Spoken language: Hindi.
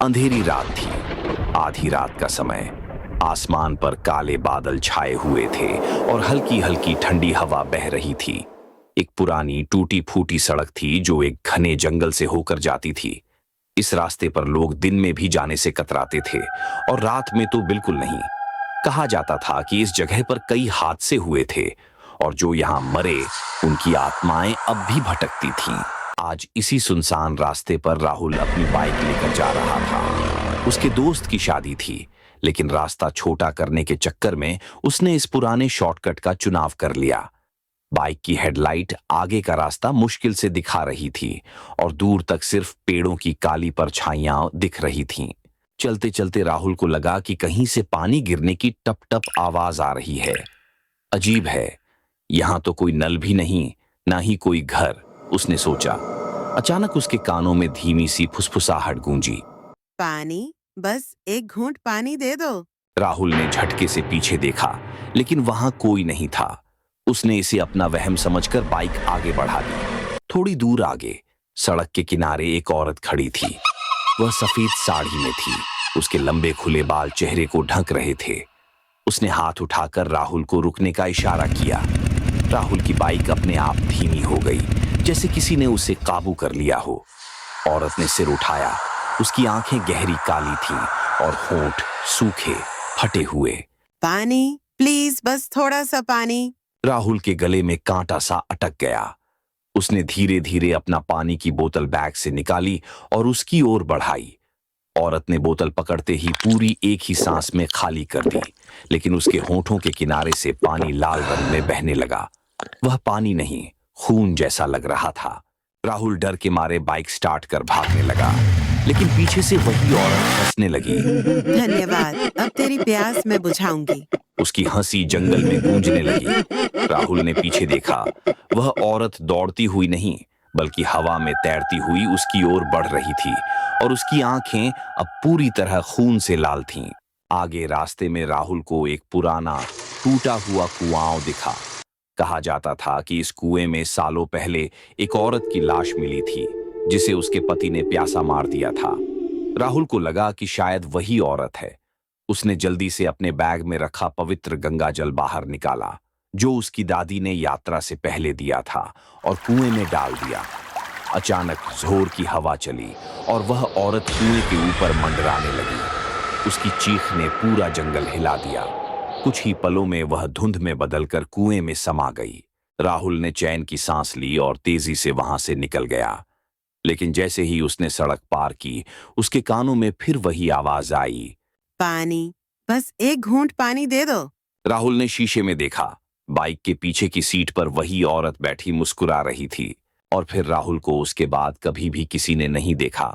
अंधेरी रात थी, आधी रात का समय। आसमान पर काले बादल छाए हुए थे और हल्की हल्की ठंडी हवा बह रही थी। एक पुरानी टूटी फूटी सड़क थी जो एक घने जंगल से होकर जाती थी। इस रास्ते पर लोग दिन में भी जाने से कतराते थे और रात में तो बिल्कुल नहीं। कहा जाता था कि इस जगह पर कई हादसे हुए थे और जो यहाँ मरे उनकी आत्माएं अब भी भटकती थीं। आज इसी सुनसान रास्ते पर राहुल अपनी बाइक लेकर जा रहा था। उसके दोस्त की शादी थी, लेकिन रास्ता छोटा करने के चक्कर में उसने इस पुराने शॉर्टकट का चुनाव कर लिया। बाइक की हेडलाइट आगे का रास्ता मुश्किल से दिखा रही थी और दूर तक सिर्फ पेड़ों की काली परछाइयां दिख रही थीं। चलते चलते राहुल को लगा कि कहीं से पानी गिरने की टप टप आवाज आ रही है। अजीब है, यहां तो कोई नल भी नहीं, ना ही कोई घर, उसने सोचा। अचानक उसके कानों में धीमी सी फुसफुसाहट गूंजी। पानी, बस एक घूंट पानी दे दो। राहुल ने झटके से पीछे देखा, लेकिन वहां कोई नहीं था। उसने इसे अपना वहम समझकर बाइक आगे बढ़ा दी। थोड़ी दूर आगे सड़क के किनारे एक औरत खड़ी थी। वह सफेद साड़ी में थी। उसके लंबे खुले बाल चेहरे को ढक रहे थे। उसने हाथ उठाकर राहुल को रुकने का इशारा किया। राहुल की बाइक अपने आप धीमी हो गई, जैसे किसी ने उसे काबू कर लिया हो। औरत ने सिर उठाया। उसकी आंखें गहरी काली थीं और होंठ सूखे फटे हुए। पानी, प्लीज, बस थोड़ा सा पानी। राहुल के गले में कांटा सा अटक गया। उसने धीरे धीरे अपना पानी की बोतल बैग से निकाली और उसकी ओर बढ़ाई। औरत ने बोतल पकड़ते ही पूरी एक ही सांस में खाली कर दी, लेकिन उसके होंठों के किनारे से पानी लाल रंग में बहने लगा। वह पानी नहीं, खून जैसा लग रहा था। राहुल डर के मारे बाइक स्टार्ट कर भागने लगा, लेकिन पीछे से वही औरत हंसने लगी। धन्यवाद, अब तेरी प्यास मैं बुझाऊंगी। उसकी हंसी जंगल में गूंजने लगी। राहुल ने पीछे देखा। वह औरत दौड़ती हुई नहीं, बल्कि हवा में तैरती हुई उसकी ओर बढ़ रही थी और उसकी आंखें अब पूरी तरह खून से लाल थीं। आगे रास्ते में राहुल को एक पुराना टूटा हुआ कुआं दिखा। कहा जाता था कि इस कुएं में सालों पहले एक औरत की लाश मिली थी, जिसे उसके पति ने प्यासा मार दिया था। राहुल को लगा कि शायद वही औरत है। उसने जल्दी से अपने बैग में रखा पवित्र गंगा जल बाहर निकाला, जो उसकी दादी ने यात्रा से पहले दिया था, और कुएं में डाल दिया। अचानक जोर की हवा चली और वह औरत कुएं के ऊपर मंडराने लगी। उसकी चीख ने पूरा जंगल हिला दिया। कुछ ही पलों में वह धुंध में बदलकर कुएं में समा गई। राहुल ने चैन की सांस ली और तेजी से वहां से निकल गया। लेकिन जैसे ही उसने सड़क पार की, उसके कानों में फिर वही आवाज आई, पानी, बस एक घूंट पानी दे दो। राहुल ने शीशे में देखा। बाइक के पीछे की सीट पर वही औरत बैठी मुस्कुरा रही थी। और फिर राहुल को उसके बाद कभी भी किसी ने नहीं देखा।